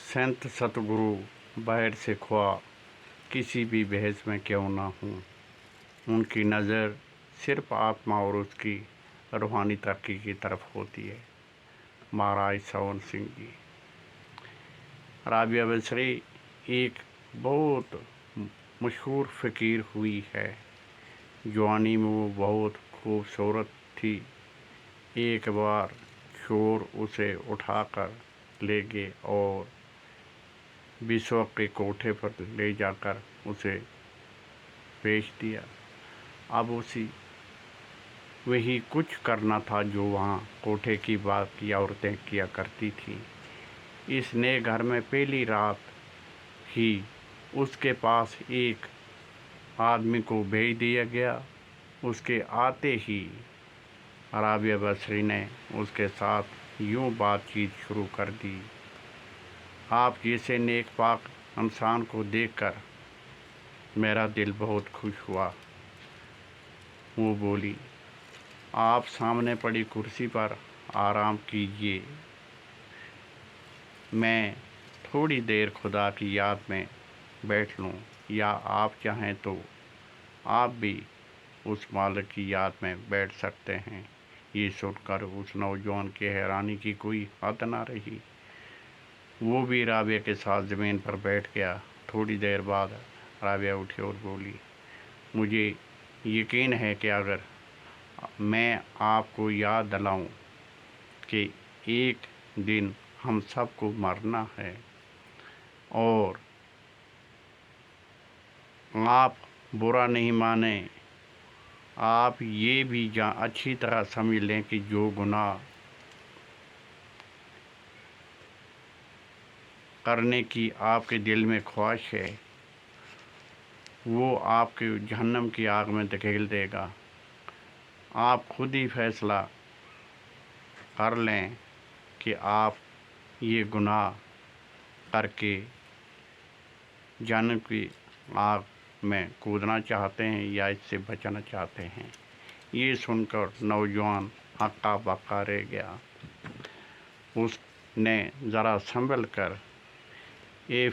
संत सतगुरु बाहर से ख्वा किसी भी बहस में क्यों ना हूँ, उनकी नज़र सिर्फ आत्मा और उसकी रूहानी तरक्की की तरफ होती है। महाराज सवन सिंह जी। राबिया बसरी एक बहुत मशहूर फ़कीर हुई है। जवानी में वो बहुत खूबसूरत थी। एक बार चोर उसे उठाकर ले गए और विश्व के कोठे पर ले जाकर उसे बेच दिया। अब वही कुछ करना था जो वहाँ कोठे की बाकी औरतें किया करती थी। इस नए घर में पहली रात ही उसके पास एक आदमी को भेज दिया गया। उसके आते ही राबिया बसरी ने उसके साथ यूँ बातचीत शुरू कर दी। आप जैसे नेक पाक इंसान को देखकर मेरा दिल बहुत खुश हुआ। वो बोली, आप सामने पड़ी कुर्सी पर आराम कीजिए, मैं थोड़ी देर खुदा की याद में बैठ लूँ, या आप चाहें तो आप भी उस मालिक की याद में बैठ सकते हैं। ये सुनकर उस नौजवान की हैरानी की कोई हद न रही। वो भी राबिया के साथ ज़मीन पर बैठ गया। थोड़ी देर बाद राबिया उठी और बोली, मुझे यकीन है कि अगर मैं आपको याद दिलाऊं कि एक दिन हम सबको मरना है और आप बुरा नहीं माने, आप ये भी अच्छी तरह समझ लें कि जो गुनाह करने की आपके दिल में ख्वाहिश है वो आपके जहन्नम की आग में धकेल देगा। आप खुद ही फैसला कर लें कि आप ये गुनाह करके जहन्नम की आग में कूदना चाहते हैं या इससे बचना चाहते हैं। ये सुनकर नौजवान हक्का बक्का रह गया। उसने ज़रा संभल कर ए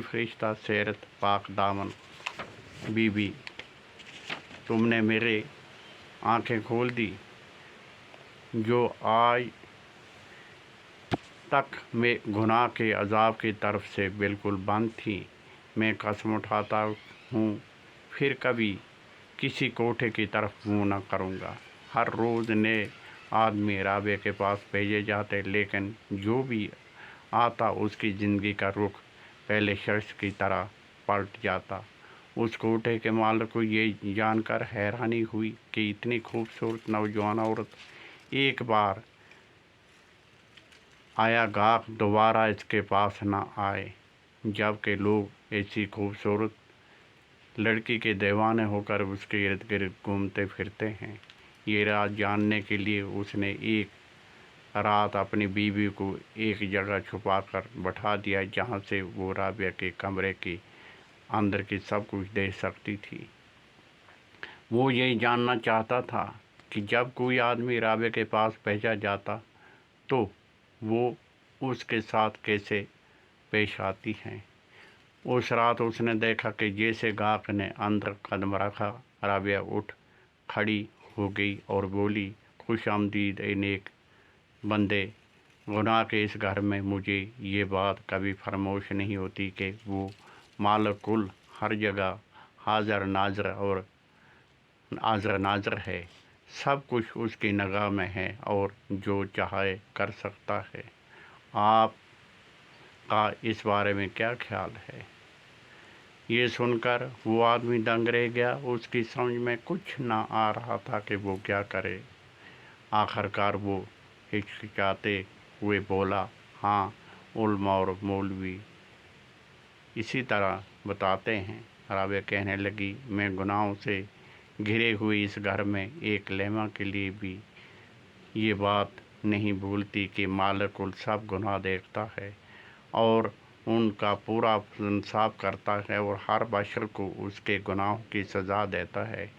फरिश्ता सेरत पाक दामन बीबी, तुमने मेरे आंखें खोल दी। जो आज तक मैं गुनाह के अजाब की तरफ से बिल्कुल बंद थी, मैं कसम उठाता हूँ फिर कभी किसी कोठे की तरफ मुँह न करूँगा। हर रोज़ नए आदमी राबिया के पास भेजे जाते, लेकिन जो भी आता उसकी ज़िंदगी का रुख पहले शख्स की तरह पलट जाता। उस कोठे के मालिक को ये जानकर हैरानी हुई कि इतनी खूबसूरत नौजवान औरत एक बार आया गाहक दोबारा इसके पास न आए, जबकि लोग ऐसी खूबसूरत लड़की के दीवाने होकर उसके इर्द गिर्द घूमते फिरते हैं। ये राज जानने के लिए उसने एक रात अपनी बीवी को एक जगह छुपा कर बैठा दिया, जहाँ से वो राबिया के कमरे के अंदर की सब कुछ देख सकती थी। वो यही जानना चाहता था कि जब कोई आदमी राबिया के पास भेजा जाता तो वो उसके साथ कैसे पेश आती हैं। उस रात उसने देखा कि जैसे गाहक ने अंदर कदम रखा, राबिया उठ खड़ी हो गई और बोली, खुश आमदीद ए नेक बंदे, गुनाह के इस घर में मुझे ये बात कभी फरामोश नहीं होती कि वो मालिक कुल हर जगह हाज़र नाज़र है। सब कुछ उसकी निगाह में है और जो चाहे कर सकता है। आपका इस बारे में क्या ख्याल है? ये सुनकर वो आदमी दंग रह गया। उसकी समझ में कुछ ना आ रहा था कि वो क्या करे। आखिरकार वो हिचकिचाते हुए बोला, हाँ, उलमा और मौलवी इसी तरह बताते हैं। राबिया कहने लगी, मैं गुनाहों से घिरे हुए इस घर में एक लेमा के लिए भी ये बात नहीं भूलती कि मालिक कुल सब गुनाह देखता है और उनका पूरा इंसाफ करता है और हर बशर को उसके गुनाहों की सज़ा देता है।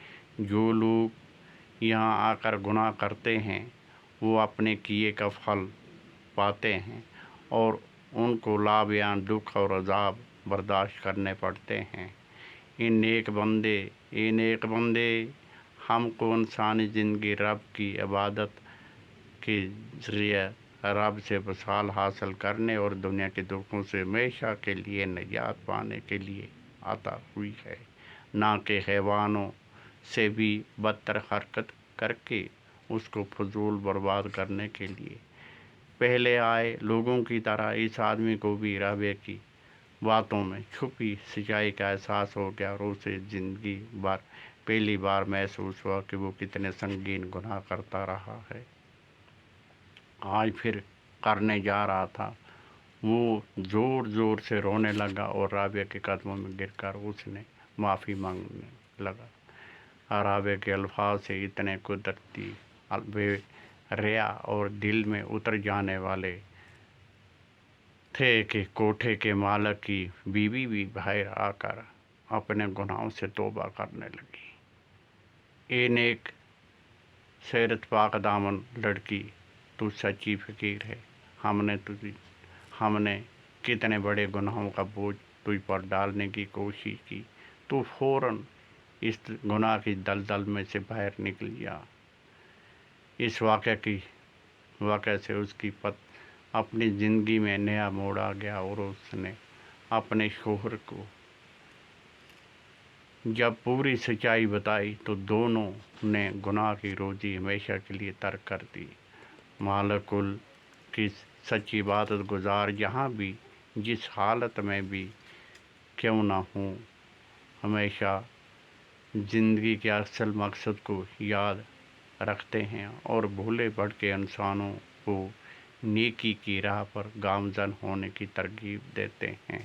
जो लोग यहाँ आकर गुनाह करते हैं वो अपने किए का फल पाते हैं اور ان کو لابیان دکھ اور عذاب برداشت کرنے پڑتے ہیں۔ یہ نیک بندے ہم کو انسانی زندگی رب کی عبادت کے ذریعے رب سے وصال حاصل کرنے اور دنیا کے دکھوں سے ہمیشہ کے لیے نجات پانے کے لیے عطا ہوئی ہے، نہ کہ حیوانوں سے بھی بدتر حرکت کر کے اس کو فضول برباد کرنے کے لیے۔ پہلے آئے لوگوں کی طرح اس آدمی کو بھی رابعہ کی باتوں میں چھپی سچائی کا احساس ہو گیا اور اسے زندگی بھر پہلی بار محسوس ہوا کہ وہ کتنے سنگین گناہ کرتا رہا ہے۔ آج پھر کرنے جا رہا تھا۔ وہ زور زور سے رونے لگا اور رابعہ کے قدموں میں گر کر اس نے معافی مانگنے لگا۔ رابعہ کے الفاظ سے اتنے قدرتی، بے ریا اور دل میں اتر جانے والے تھے کہ کوٹھے کے مالک کی بیوی بھی باہر آ کر اپنے گناہوں سے توبہ کرنے لگی۔ اے نیک سیرت پاک دامن لڑکی، تو سچی فقیر ہے۔ ہم نے کتنے بڑے گناہوں کا بوجھ تجھ پر ڈالنے کی کوشش کی، تو فوراً اس گناہ کی دلدل میں سے باہر نکل جا۔ اس واقعے سے اس کی اپنی زندگی میں نیا موڑ آ گیا اور اس نے اپنے شوہر کو جب پوری سچائی بتائی تو دونوں نے گناہ کی روزی ہمیشہ کے لیے ترک کر دی۔ مالک کی سچی عبادت گزار جہاں بھی جس حالت میں بھی کیوں نہ ہوں، ہمیشہ زندگی کے اصل مقصد کو یاد رکھتے ہیں اور بھولے بھٹکے انسانوں کو نیکی کی راہ پر گامزن ہونے کی ترغیب دیتے ہیں۔